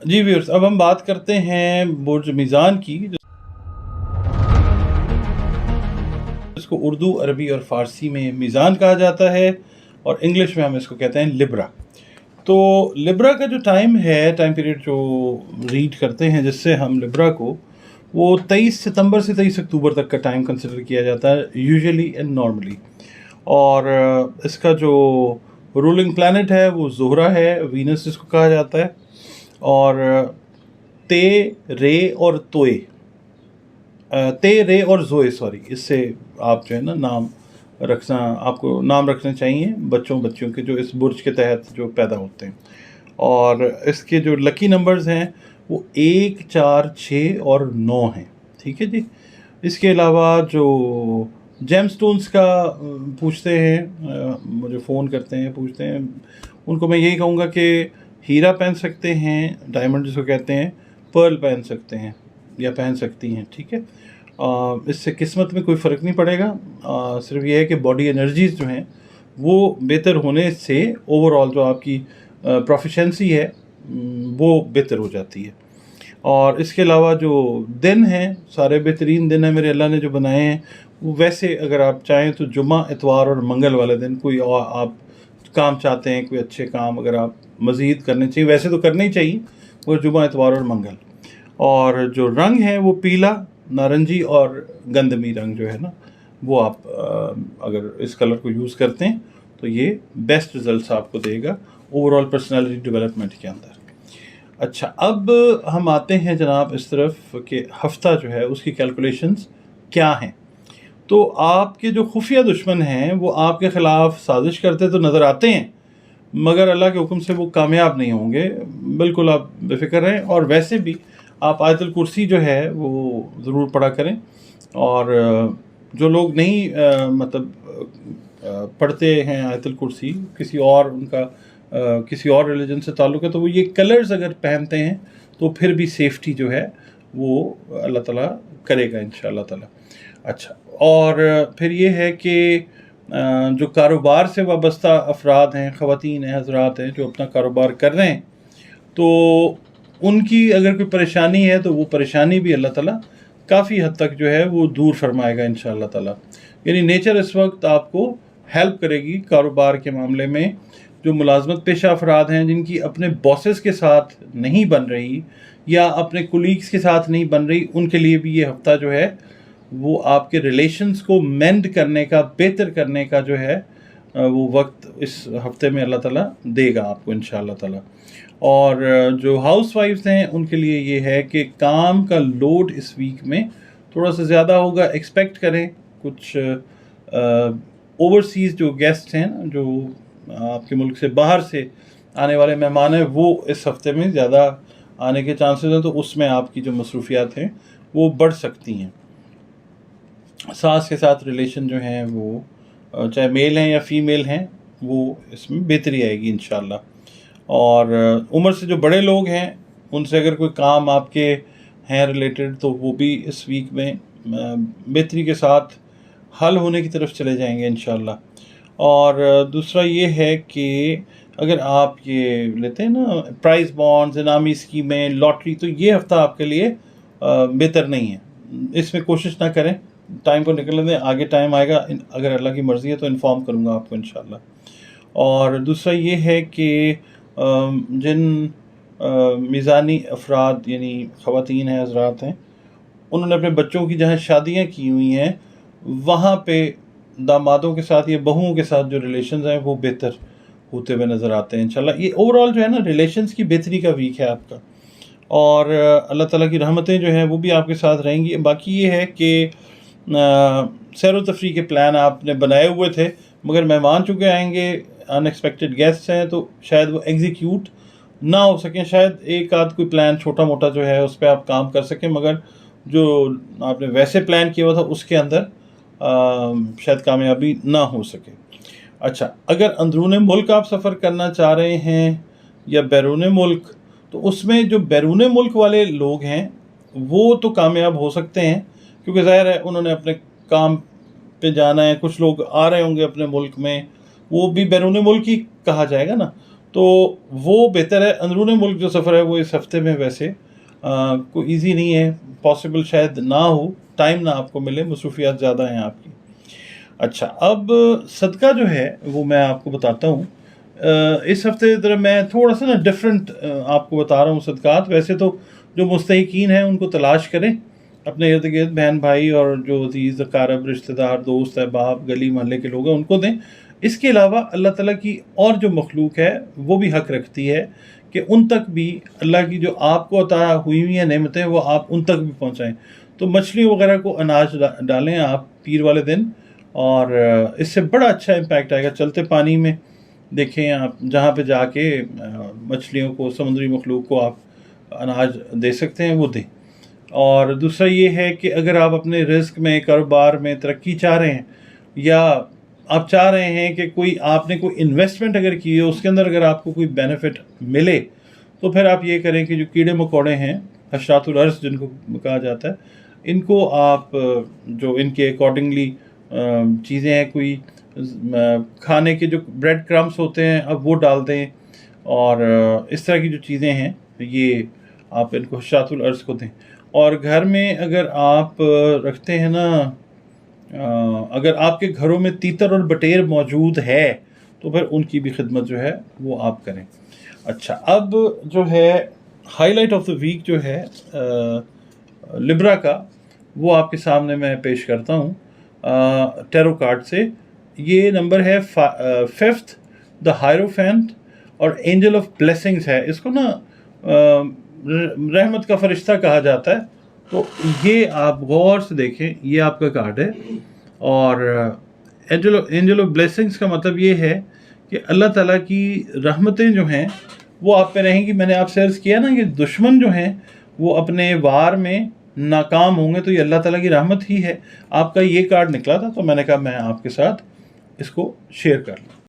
جی viewers, اب ہم بات کرتے ہیں برج میزان کی، جس کو اردو، عربی اور فارسی میں میزان کہا جاتا ہے، اور انگلش میں ہم اس کو کہتے ہیں لبرا۔ تو لبرا کا جو ٹائم پیریڈ جو ریڈ کرتے ہیں جس سے ہم لبرا کو، وہ 23 ستمبر سے 23 اکتوبر تک کا ٹائم کنسیڈر کیا جاتا ہے یوزلی اینڈ نارملی۔ اور اس کا جو رولنگ پلانٹ ہے وہ زہرہ ہے، وینس جس کو کہا جاتا ہے۔ اور تے، رے اور توئے، تے، رے اور زوئے، اس سے آپ جو ہے نا آپ کو نام رکھنے چاہیے بچوں کے جو اس برج کے تحت جو پیدا ہوتے ہیں۔ اور اس کے جو لکی نمبرز ہیں وہ 1، 4، 6 اور 9 ہیں، ٹھیک ہے جی۔ اس کے علاوہ جو جیم سٹونز کا پوچھتے ہیں، مجھے فون کرتے ہیں پوچھتے ہیں، ان کو میں یہی کہوں گا کہ ہیرا پہن سکتے ہیں، ڈائمنڈ جس کو کہتے ہیں، پرل پہن سکتے ہیں یا پہن سکتی ہیں، ٹھیک ہے۔ اس سے قسمت میں کوئی فرق نہیں پڑے گا، صرف یہ ہے کہ باڈی انرجیز جو ہیں وہ بہتر ہونے سے اوور آل جو آپ کی پروفیشنسی ہے وہ بہتر ہو جاتی ہے۔ اور اس کے علاوہ جو دن ہیں، سارے بہترین دن ہیں میرے اللہ نے جو بنائے ہیں، وہ ویسے اگر آپ چاہیں تو جمعہ، اتوار اور منگل والے دن کوئی آپ کام چاہتے ہیں، کوئی اچھے کام اگر آپ مزید کرنے چاہیے، ویسے تو کرنے ہی چاہیے، وہ جمعہ، اتوار اور منگل۔ اور جو رنگ ہے وہ پیلا، نارنجی اور گندمی رنگ جو ہے نا، وہ آپ اگر اس کلر کو یوز کرتے ہیں تو یہ بیسٹ رزلٹس آپ کو دے گا اوور آل پرسنالٹی ڈیولپمنٹ کے اندر۔ اچھا، اب ہم آتے ہیں جناب اس طرف کہ ہفتہ جو ہے اس کی کیلکولیشنز کیا ہیں۔ تو آپ کے جو خفیہ دشمن ہیں وہ آپ کے خلاف سازش کرتے تو نظر آتے ہیں، مگر اللہ کے حکم سے وہ کامیاب نہیں ہوں گے، بالکل آپ بے فکر رہیں۔ اور ویسے بھی آپ آیت الکرسی جو ہے وہ ضرور پڑھا کریں، اور جو لوگ نہیں پڑھتے ہیں آیت الکرسی، کسی اور ریلیجن سے تعلق ہے، تو وہ یہ کلرز اگر پہنتے ہیں تو پھر بھی سیفٹی جو ہے وہ اللہ تعالیٰ کرے گا انشاءاللہ تعالیٰ۔ اچھا، اور پھر یہ ہے کہ جو کاروبار سے وابستہ افراد ہیں، خواتین ہیں، حضرات ہیں جو اپنا کاروبار کر رہے ہیں، تو ان کی اگر کوئی پریشانی ہے تو وہ پریشانی بھی اللہ تعالیٰ کافی حد تک جو ہے وہ دور فرمائے گا انشاءاللہ تعالیٰ۔ یعنی نیچر اس وقت آپ کو ہیلپ کرے گی کاروبار کے معاملے میں۔ جو ملازمت پیشہ افراد ہیں جن کی اپنے باسز کے ساتھ نہیں بن رہی یا اپنے کولیگز کے ساتھ نہیں بن رہی، ان کے لیے بھی یہ ہفتہ جو ہے وہ آپ کے ریلیشنز کو مینڈ کرنے کا، بہتر کرنے کا جو ہے وہ وقت اس ہفتے میں اللہ تعالیٰ دے گا آپ کو انشاءاللہ تعالیٰ۔ اور جو ہاؤس وائفز ہیں ان کے لیے یہ ہے کہ کام کا لوڈ اس ویک میں تھوڑا سا زیادہ ہوگا، ایکسپیکٹ کریں۔ کچھ اوورسیز جو گیسٹ ہیں، جو آپ کے ملک سے باہر سے آنے والے مہمان ہیں، وہ اس ہفتے میں زیادہ آنے کے چانسز ہیں، تو اس میں آپ کی جو مصروفیات ہیں وہ بڑھ سکتی ہیں۔ ساس کے ساتھ ریلیشن جو ہیں وہ چاہے میل ہیں یا فیمیل ہیں، وہ اس میں بہتری آئے گی انشاءاللہ۔ اور عمر سے جو بڑے لوگ ہیں ان سے اگر کوئی کام آپ کے ہیں ریلیٹڈ، تو وہ بھی اس ویک میں بہتری کے ساتھ حل ہونے کی طرف چلے جائیں گے انشاءاللہ۔ اور دوسرا یہ ہے کہ اگر آپ یہ لیتے ہیں نا پرائز بانڈز، انعامی اسکیمیں، لاٹری، تو یہ ہفتہ آپ کے لیے بہتر نہیں ہے، اس میں کوشش نہ کریں، ٹائم کو نکلنے دیں، آگے ٹائم آئے گا، اگر اللہ کی مرضی ہے تو انفارم کروں گا آپ کو انشاءاللہ۔ اور دوسرا یہ ہے کہ جن میزانی افراد یعنی خواتین ہیں، حضرات ہیں، انہوں نے اپنے بچوں کی جہاں شادیاں کی ہوئی ہیں وہاں پہ دامادوں کے ساتھ یا بہوؤں کے ساتھ جو ریلیشنز ہیں وہ بہتر ہوتے ہوئے نظر آتے ہیں انشاءاللہ۔ یہ اوور آل جو ہے نا ریلیشنز کی بہتری کا ویک ہے آپ کا، اور اللہ تعالیٰ کی رحمتیں جو ہیں وہ بھی آپ کے ساتھ رہیں گی۔ باقی یہ ہے کہ سیر و تفریح کے پلان آپ نے بنائے ہوئے تھے، مگر مہمان چونکہ آئیں گے، ان ایکسپیکٹڈ گیسٹس ہیں، تو شاید وہ ایگزیکیوٹ نہ ہو سکیں۔ شاید ایک آدھ کوئی پلان چھوٹا موٹا جو ہے اس پہ آپ کام کر سکیں، مگر جو آپ نے ویسے پلان کیا ہوا تھا اس کے اندر شاید کامیابی نہ ہو سکے۔ اچھا، اگر اندرون ملک آپ سفر کرنا چاہ رہے ہیں یا بیرون ملک، تو اس میں جو بیرون ملک والے لوگ ہیں وہ تو کامیاب ہو سکتے ہیں، کیونکہ ظاہر ہے انہوں نے اپنے کام پہ جانا ہے۔ کچھ لوگ آ رہے ہوں گے اپنے ملک میں، وہ بھی بیرون ملک ہی کہا جائے گا نا، تو وہ بہتر ہے. اندرون ملک جو سفر ہے وہ اس ہفتے میں ویسے کوئی ایزی نہیں ہے، پاسبل شاید نہ ہو، ٹائم نہ آپ کو ملے، مصروفیات زیادہ ہیں آپ کی. اچھا، اب صدقہ جو ہے وہ میں آپ کو بتاتا ہوں. اس ہفتے ذرا میں تھوڑا سا نا ڈفرینٹ آپ کو بتا رہا ہوں صدقات. ویسے تو جو مستحقین ہیں ان کو تلاش کریں، اپنے ارد گرد بہن بھائی اور جو عزیز اقارب رشتہ دار دوست احباب گلی محلے کے لوگ ہیں ان کو دیں. اس کے علاوہ اللہ تعالیٰ کی اور جو مخلوق ہے وہ بھی حق رکھتی ہے کہ ان تک بھی اللہ کی جو آپ کو عطا ہوئی ہوئی ہیں نعمتیں وہ آپ ان تک بھی پہنچائیں. تو مچھلی وغیرہ کو اناج ڈالیں آپ پیر والے دن، اور اس سے بڑا اچھا امپیکٹ آئے گا. چلتے پانی میں دیکھیں آپ جہاں پہ جا کے مچھلیوں کو، سمندری مخلوق کو آپ اناج دے سکتے ہیں وہ دیں. اور دوسرا یہ ہے کہ اگر آپ اپنے رزق میں، کاروبار میں ترقی چاہ رہے ہیں، یا آپ چاہ رہے ہیں کہ آپ نے کوئی انویسٹمنٹ اگر کی ہے اس کے اندر اگر آپ کو کوئی بینیفٹ ملے، تو پھر آپ یہ کریں کہ جو کیڑے مکوڑے ہیں، حشرات الارض جن کو کہا جاتا ہے، ان کو آپ جو ان کے اکارڈنگلی چیزیں ہیں، کوئی کھانے کے جو بریڈ کرمس ہوتے ہیں اب وہ ڈال دیں، اور اس طرح کی جو چیزیں ہیں یہ آپ ان کو حشرات الارض کو دیں. اور گھر میں اگر آپ رکھتے ہیں نا، اگر آپ کے گھروں میں تیتر اور بٹیر موجود ہے تو پھر ان کی بھی خدمت جو ہے وہ آپ کریں. اچھا، اب جو ہے highlight of the week جو ہے لبرا کا، وہ آپ کے سامنے میں پیش کرتا ہوں ٹیرو کارڈ سے. یہ نمبر ہے 5th، دا ہائروفینٹ، اور اینجل آف بلیسنگز ہے. اس کو نا رحمت کا فرشتہ کہا جاتا ہے. تو یہ آپ غور سے دیکھیں، یہ آپ کا کارڈ ہے. اور اینجل آف بلیسنگز کا مطلب یہ ہے کہ اللہ تعالیٰ کی رحمتیں جو ہیں وہ آپ پہ رہیں گی. میں نے آپ سے عرض کیا نا کہ دشمن جو ہیں وہ اپنے وار میں ناکام ہوں گے، تو یہ اللہ تعالیٰ کی رحمت ہی ہے. آپ کا یہ کارڈ نکلا تھا تو میں نے کہا میں آپ کے ساتھ اس کو شیئر کر لوں.